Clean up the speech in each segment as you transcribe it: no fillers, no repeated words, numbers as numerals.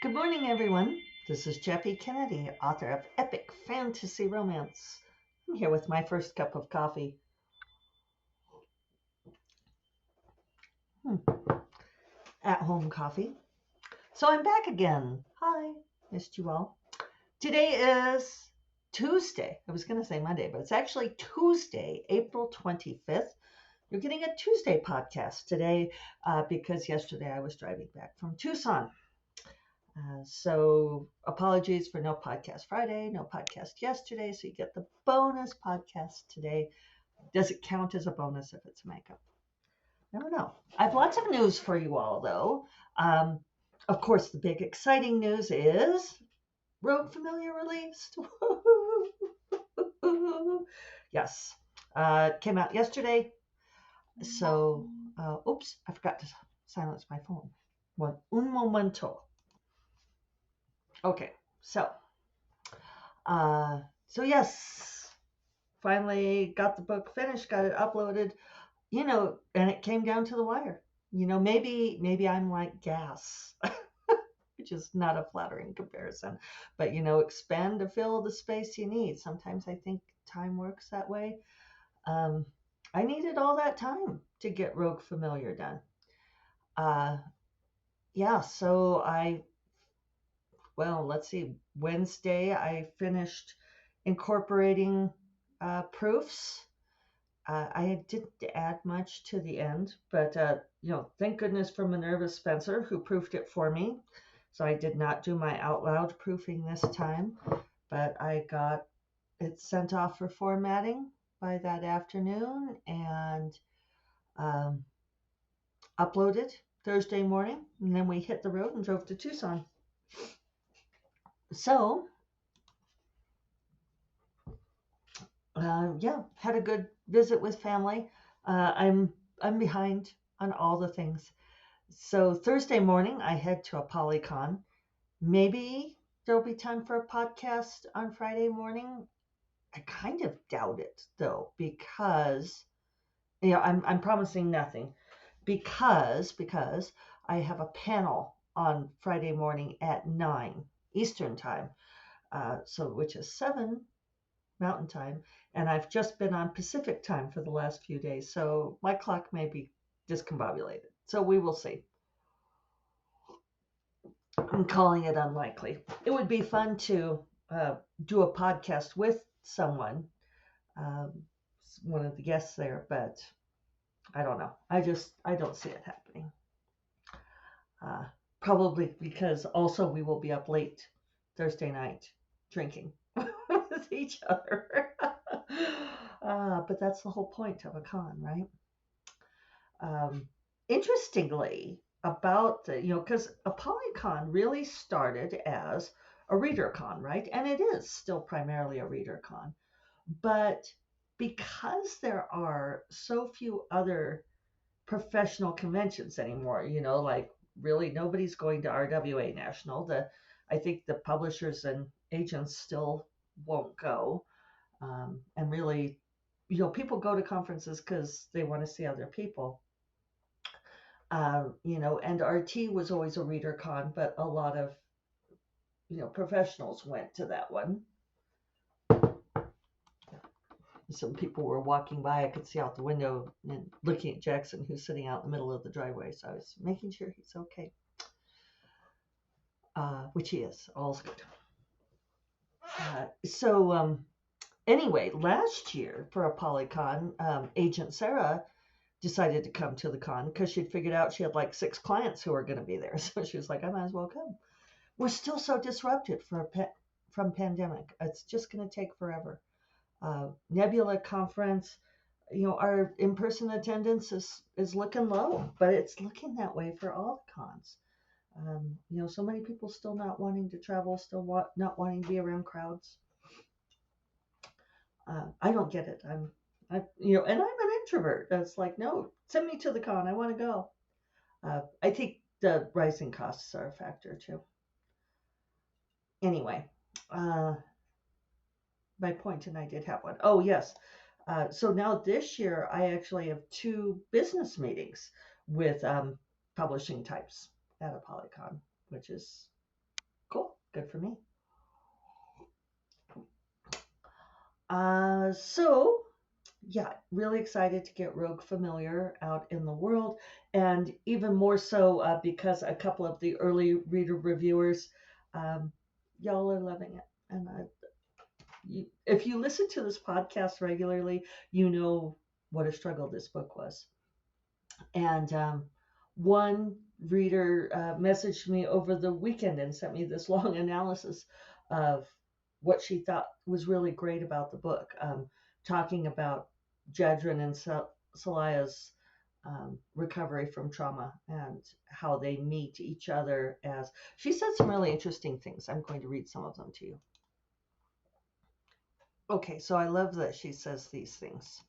Good morning, everyone. This is Jeffy Kennedy, author of Epic Fantasy Romance. I'm here with my first cup of coffee. At home coffee. So I'm back again. Hi, missed you all. Today is Tuesday. I was going to say Monday, but it's actually Tuesday, April 25th. You're getting a Tuesday podcast today because yesterday I was driving back from Tucson. So apologies for no podcast Friday, no podcast yesterday. So you get the bonus podcast today. Does it count as a bonus if it's makeup? Never know. I have lots of news for you all, though. Um, of course, the big exciting news is Rogue Familiar released. Yes, came out yesterday. So, oops, I forgot to silence my phone. Un momento. Okay, uh, so yes, finally got the book finished, got it uploaded, and it came down to the wire. Maybe I'm like gas, which is not a flattering comparison, but expand to fill the space you need. Sometimes I think time works that way. Um, I needed all that time to get Rogue Familiar done. Uh, yeah, so let's see, Wednesday I finished incorporating proofs. I didn't add much to the end, but thank goodness for Minerva Spencer who proofed it for me. So I did not do my out loud proofing this time, but I got it sent off for formatting by that afternoon and um, uploaded Thursday morning. And then we hit the road and drove to Tucson. So, had a good visit with family. I'm behind on all the things. So Thursday morning, I head to a Polycon. Maybe there'll be time for a podcast on Friday morning. I kind of doubt it though, because I'm promising nothing because I have a panel on Friday morning at 9 Eastern time, so which is 7 Mountain time, and I've just been on Pacific time for the last few days, so my clock may be discombobulated. So we will see. I'm calling it unlikely. It would be fun to do a podcast with someone, um, one of the guests there, but I don't know. I don't see it happening. Uh, Probably because also we will be up late Thursday night drinking with each other. But that's the whole point of a con, right? Um, Interestingly, about because a polycon really started as a reader con, right? And it is still primarily a reader con. But because there are so few other professional conventions anymore, like really nobody's going to RWA National. I think the publishers and agents still won't go. And really, people go to conferences because they want to see other people. And RT was always a reader con, but a lot of professionals went to that one. Some people were walking by. I could see out the window and looking at Jackson, who's sitting out in the middle of the driveway. So I was making sure he's okay, which he is. All's good. Anyway, last year for a polycon, Agent Sarah decided to come to the con because she'd figured out she had like 6 clients who were going to be there. So she was like, I might as well come. We're still so disrupted from pandemic. It's just going to take forever. Nebula conference, our in-person attendance is looking low, but it's looking that way for all the cons. So many people still not wanting to travel, still not wanting to be around crowds. I don't get it. And I'm an introvert. That's like, no, send me to the con. I want to go. I think the rising costs are a factor too. Anyway, my point, and I did have one. Oh, yes. So now this year, I actually have 2 business meetings with publishing types at a Polycon, which is Cool. Good for me. So yeah, really excited to get Rogue Familiar out in the world, and even more so because a couple of the early reader reviewers, um, y'all are loving it. And if you listen to this podcast regularly, you know what a struggle this book was. And one reader messaged me over the weekend and sent me this long analysis of what she thought was really great about the book, talking about Jedrin and Salaya's recovery from trauma and how they meet each other. As she said some really interesting things. I'm going to read some of them to you. Okay, so I love that she says these things.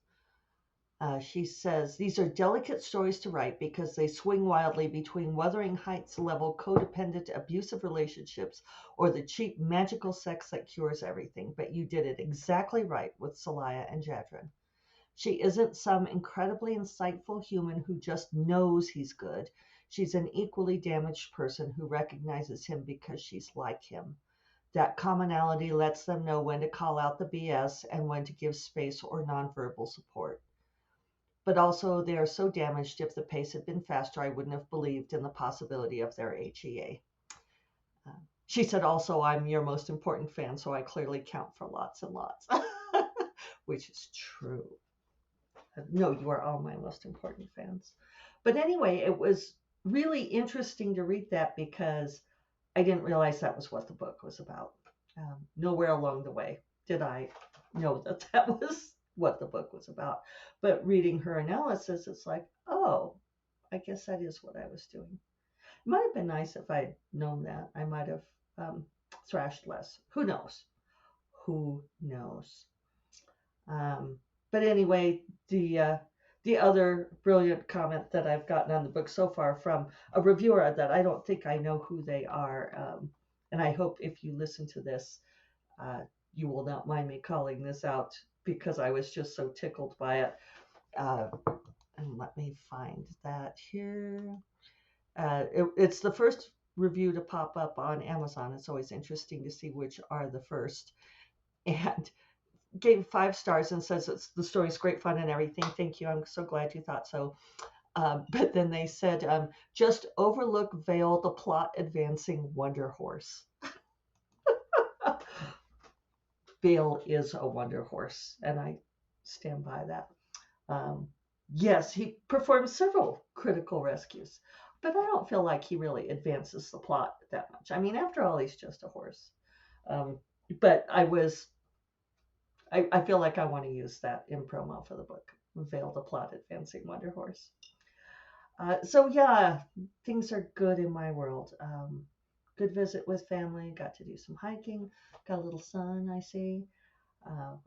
She says, these are delicate stories to write because they swing wildly between Wuthering Heights level codependent abusive relationships or the cheap magical sex that cures everything. But you did it exactly right with Salaya and Jedrin. She isn't some incredibly insightful human who just knows he's good. She's an equally damaged person who recognizes him because she's like him. That commonality lets them know when to call out the BS and when to give space or nonverbal support. But also, they are so damaged. If the pace had been faster, I wouldn't have believed in the possibility of their HEA. She said, also, I'm your most important fan, so I clearly count for lots and lots, which is true. No, you are all my most important fans. But anyway, it was really interesting to read that because I didn't realize that was what the book was about. Nowhere along the way did I know that that was what the book was about. But reading her analysis, it's like, oh, I guess that is what I was doing. It might have been nice if I'd known that. I might have thrashed less. Who knows? Who knows? Um, but anyway, the other brilliant comment that I've gotten on the book so far from a reviewer that I don't think I know who they are, and I hope if you listen to this, you will not mind me calling this out because I was just so tickled by it. And let me find that here. It's the first review to pop up on Amazon. It's always interesting to see which are the first. And gave 5 stars and says it's the story's great fun and everything. Thank you. I'm so glad you thought so. But then they said, just overlook Vale, the plot advancing Wonder Horse. Vale is a Wonder Horse, and I stand by that. Yes, he performs several critical rescues, but I don't feel like he really advances the plot that much. I mean, after all, he's just a horse. But I feel like I want to use that in promo for the book. Veil the plot advancing Wonder Horse. So yeah, things are good in my world. Good visit with family. Got to do some hiking. Got a little sun, I see.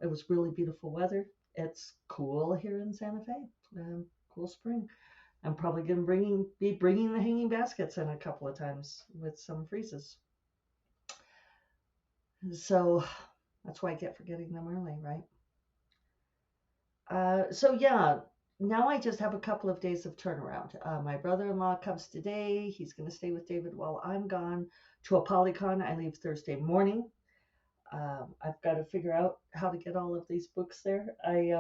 It was really beautiful weather. It's cool here in Santa Fe. Cool spring. I'm probably going to be bringing the hanging baskets in a couple of times with some freezes. So that's what I get for getting them early, right? So yeah, now I just have a couple of days of turnaround. My brother-in-law comes today. He's going to stay with David while I'm gone to a Polycon. I leave Thursday morning. I've got to figure out how to get all of these books there. I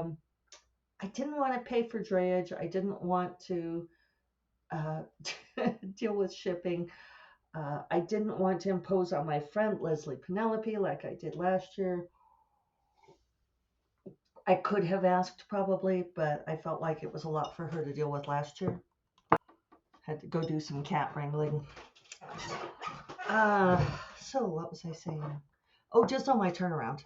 didn't want to pay for drayage. I didn't want to deal with shipping. I didn't want to impose on my friend Leslie Penelope like I did last year. I could have asked probably, but I felt like it was a lot for her to deal with last year. Had to go do some cat wrangling. So what was I saying? Oh, just on my turnaround.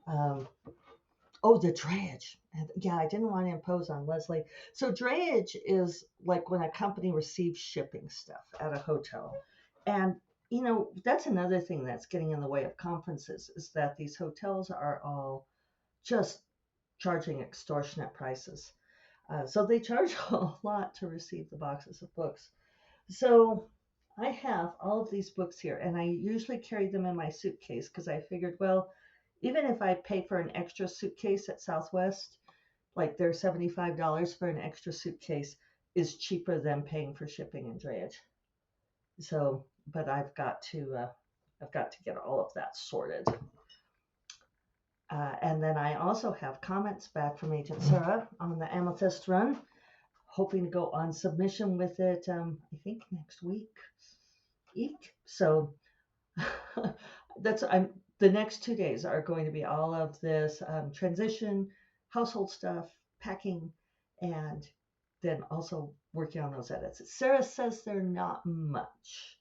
The drayage. Yeah, I didn't want to impose on Leslie. So drayage is like when a company receives shipping stuff at a hotel. And, that's another thing that's getting in the way of conferences is that these hotels are all just charging extortionate prices. So they charge a lot to receive the boxes of books. So I have all of these books here, and I usually carry them in my suitcase because I figured, well, even if I pay for an extra suitcase at Southwest, like their $75 for an extra suitcase is cheaper than paying for shipping and drayage. So, but I've got to I've got to get all of that sorted. And then I also have comments back from Agent Sarah on the Amethyst run, hoping to go on submission with it, I think next week. So the next 2 days are going to be all of this transition, household stuff, packing, and then also working on those edits. Sarah says they're not much.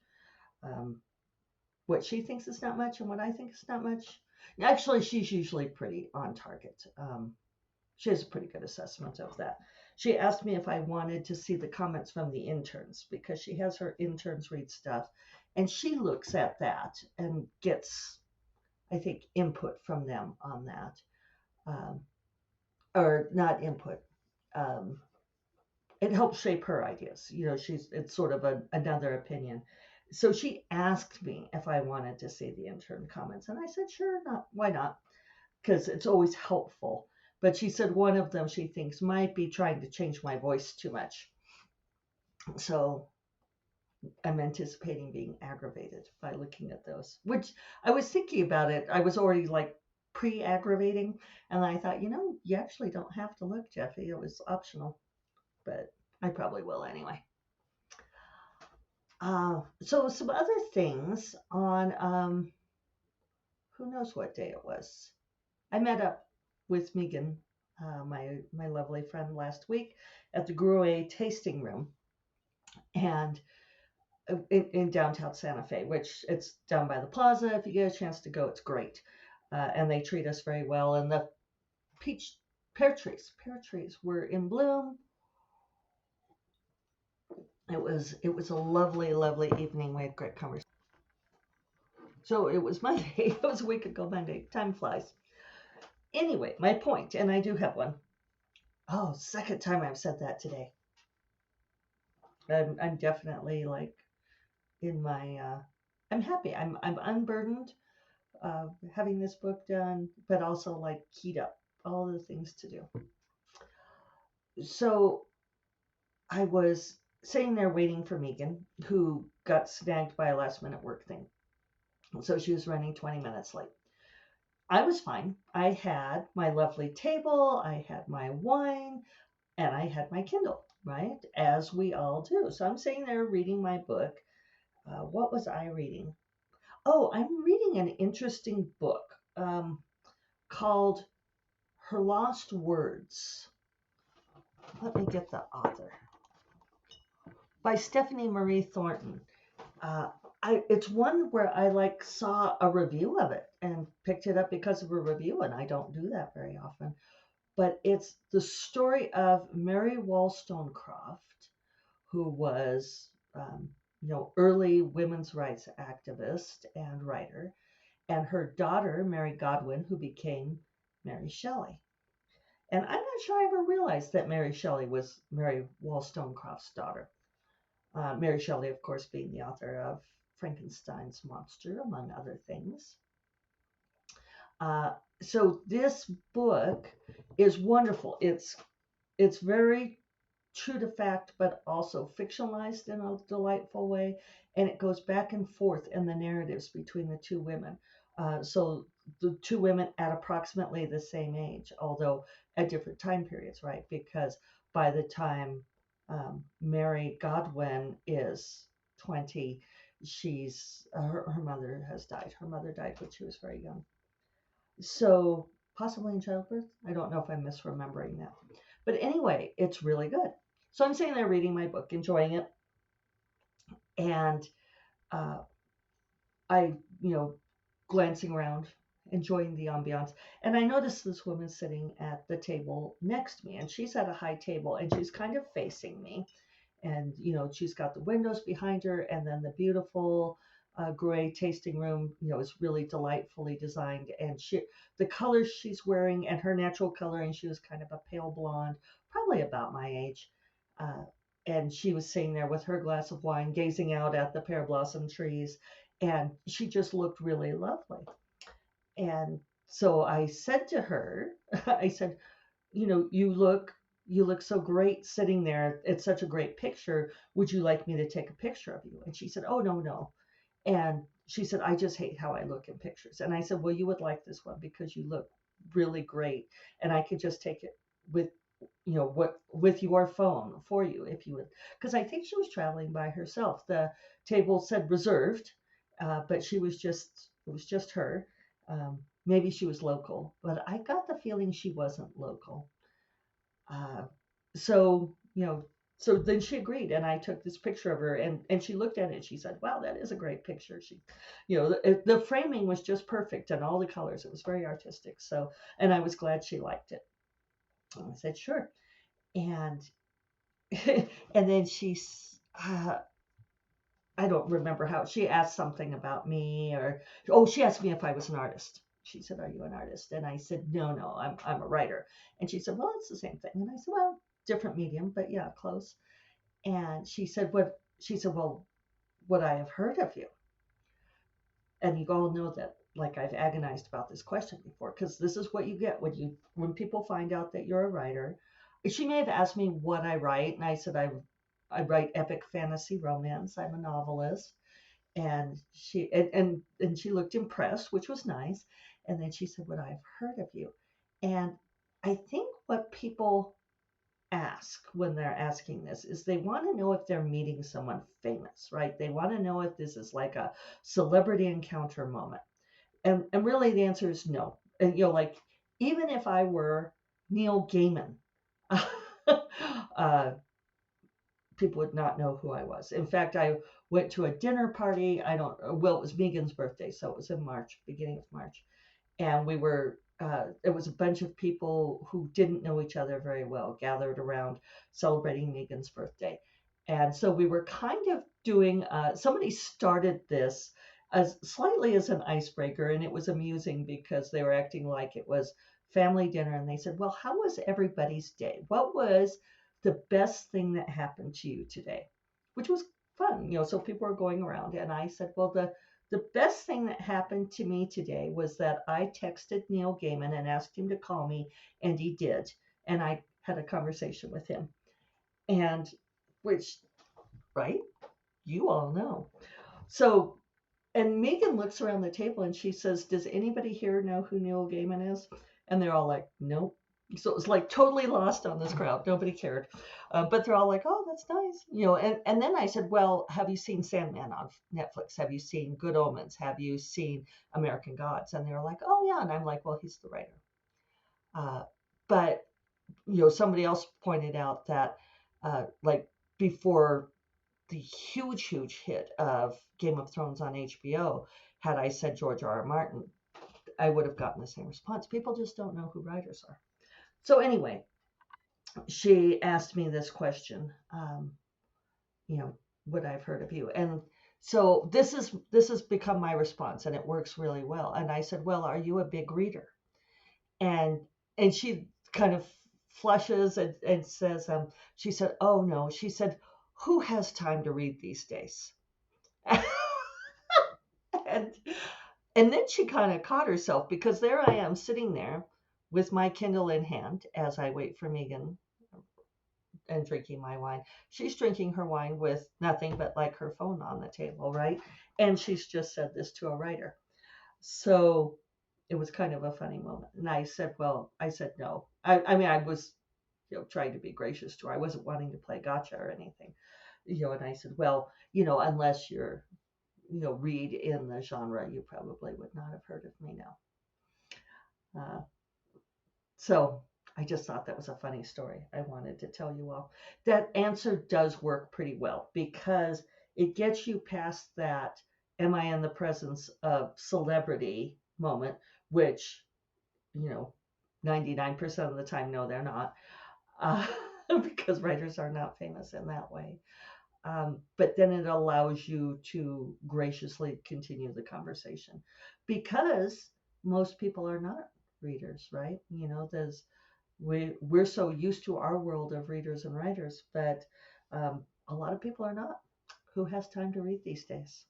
What she thinks is not much and what I think is not much. Actually, she's usually pretty on target. She has a pretty good assessment of that. She asked me if I wanted to see the comments from the interns because she has her interns read stuff, and she looks at that and gets, I think, input from them on that. Or not input. Um, it helps shape her ideas. It's sort of another opinion. So she asked me if I wanted to see the intern comments, and I said, sure, not, why not? Because it's always helpful. But she said one of them she thinks might be trying to change my voice too much. So I'm anticipating being aggravated by looking at those, which I was thinking about it. I was already like pre-aggravating, and I thought, you actually don't have to look, Jeffy. It was optional, but I probably will anyway. So some other things on who knows what day it was. I met up with Megan, my lovely friend, last week at the Gruet tasting room, and in downtown Santa Fe, which it's down by the plaza. If you get a chance to go, it's great, and they treat us very well. And the pear trees were in bloom. It was a lovely, lovely evening. We had great conversation. So it was Monday. It was a week ago Monday. Time flies. Anyway, my point, and I do have one. Oh, second time I've said that today. I'm definitely like in my. I'm happy. I'm unburdened, having this book done, but also like keyed up, all the things to do. So I was sitting there waiting for Megan, who got snagged by a last minute work thing. So she was running 20 minutes late. I was fine. I had my lovely table, I had my wine, and I had my Kindle, right? As we all do. So I'm sitting there reading my book. What was I reading? Oh, I'm reading an interesting book called Her Lost Words. Let me get the author. By Stephanie Marie Thornton. It's one where I saw a review of it and picked it up because of a review, and I don't do that very often. But it's the story of Mary Wollstonecraft, who was, early women's rights activist and writer, and her daughter, Mary Godwin, who became Mary Shelley. And I'm not sure I ever realized that Mary Shelley was Mary Wollstonecraft's daughter. Mary Shelley, of course, being the author of Frankenstein's Monster, among other things. So this book is wonderful. It's very true to fact, but also fictionalized in a delightful way, and it goes back and forth in the narratives between the two women. So the two women at approximately the same age, although at different time periods, right? Because by the time Mary Godwin is 20, her mother has died. Her mother died when she was very young. So possibly in childbirth. I don't know if I'm misremembering that. But anyway, it's really good. So I'm sitting there reading my book, enjoying it. And I, glancing around, enjoying the ambiance. And I noticed this woman sitting at the table next to me. And she's at a high table and she's kind of facing me. And, she's got the windows behind her, and then the beautiful gray tasting room, is really delightfully designed. And the colors she's wearing and her natural coloring, she was kind of a pale blonde, probably about my age. And she was sitting there with her glass of wine, gazing out at the pear blossom trees. And she just looked really lovely. And so I said to her, I said, you look so great sitting there. It's such a great picture. Would you like me to take a picture of you? And she said, oh, no. And she said, I just hate how I look in pictures. And I said, well, you would like this one because you look really great. And I could just take it with, what with your phone for you if you would. Because I think she was traveling by herself. The table said reserved, but it was just her. Maybe she was local, but I got the feeling she wasn't local. Uh, so, so then she agreed, and I took this picture of her, and she looked at it, and she said, "Wow, that is a great picture." The framing was just perfect, and all the colors. It was very artistic. So, and I was glad she liked it. And I said, "Sure." And and then I don't remember how she asked something about me, or she asked me if I was an artist. She said, "Are you an artist?" And I said, "No, no, I'm a writer." And she said, "Well, it's the same thing." And I said, "Well, different medium, but yeah, close." And she said, "What?" She said, "Well, what I have heard of you." And you all know that, like, I've agonized about this question before, because this is what you get when people find out that you're a writer. She may have asked me what I write, and I said I write epic fantasy romance. I'm a novelist. And she looked impressed, which was nice. And then she said, "What I've heard of you." And I think what people ask when they're asking this is they want to know if they're meeting someone famous, right? They want to know if this is like a celebrity encounter moment. And really the answer is no. And like, even if I were Neil Gaiman, uh, people would not know who I was. In fact, I went to a dinner party. It was Megan's birthday, so it was in March, beginning of March. And it was a bunch of people who didn't know each other very well gathered around celebrating Megan's birthday. And so we were kind of doing, somebody started this as slightly as an icebreaker, and it was amusing because they were acting like it was family dinner. And they said, "Well, how was everybody's day? What was the best thing that happened to you today?" Which was fun, so people were going around. And I said, "Well, the best thing that happened to me today was that I texted Neil Gaiman and asked him to call me, and he did. And I had a conversation with him." And which, right? You all know. So, and Megan looks around the table and she says, "Does anybody here know who Neil Gaiman is?" And they're all like, "Nope." So it was like totally lost on this crowd. Nobody cared. But they're all like, "Oh, that's nice." And then I said, "Well, have you seen Sandman on Netflix? Have you seen Good Omens? Have you seen American Gods?" And they were like, "Oh, yeah." And I'm like, "Well, he's the writer." Uh, but, somebody else pointed out that, like, before the huge, huge hit of Game of Thrones on HBO, had I said George R. R. Martin, I would have gotten the same response. People just don't know who writers are. So anyway, she asked me this question, what I've heard of you. And so this has become my response, and it works really well. And I said, "Well, are you a big reader?" And she kind of flushes and says, she said, "Oh no." She said, "Who has time to read these days?" and and then she kind of caught herself, because there I am sitting there with my Kindle in hand as I wait for Megan, and drinking my wine. She's drinking her wine with nothing but like her phone on the table, right? And she's just said this to a writer. So it was kind of a funny moment. And I said, no. I mean, I was, trying to be gracious to her. I wasn't wanting to play gotcha or anything. And I said, "Well, unless you're, read in the genre, you probably would not have heard of me now." Uh, So I just thought that was a funny story. I wanted to tell you all. That answer does work pretty well, because it gets you past that "am I in the presence of celebrity" moment, which, you know, 99% of the time, no, they're not, uh, because writers are not famous in that way. But then it allows you to graciously continue the conversation, because most people are not readers, right? We're so used to our world of readers and writers, but a lot of people are not. Who has time to read these days?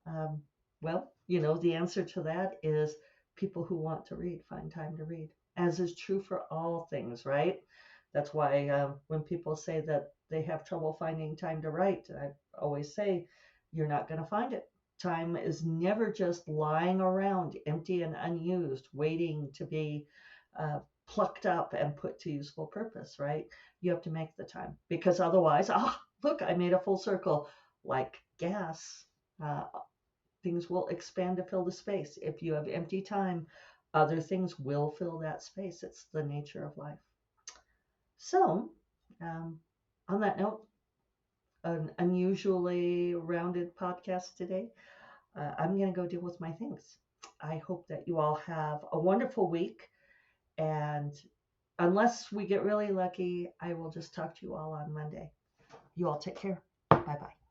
Um, well, the answer to that is people who want to read find time to read, as is true for all things, right? That's why when people say that they have trouble finding time to write, I always say, you're not going to find it. Time is never just lying around empty and unused, waiting to be plucked up and put to useful purpose, right? You have to make the time, because otherwise, look, I made a full circle. Like gas, uh, things will expand to fill the space. If you have empty time, other things will fill that space. It's the nature of life. So, um, on that note, an unusually rounded podcast today. I'm going to go deal with my things. I hope that you all have a wonderful week. And unless we get really lucky, I will just talk to you all on Monday. You all take care. Bye bye.